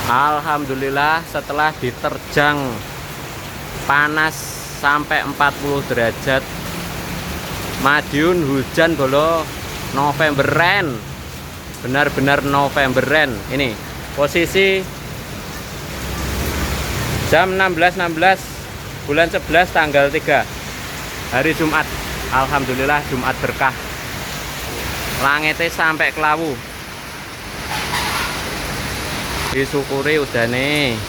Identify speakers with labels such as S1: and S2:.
S1: Alhamdulillah setelah diterjang panas sampai 40 derajat, Madiun hujan bolo Novemberen, benar-benar Novemberen. Ini posisi jam 16.16 bulan 11 tanggal 3 hari Jumat. Alhamdulillah Jumat berkah, langitnya sampai kelawu, disyukuri udah nih.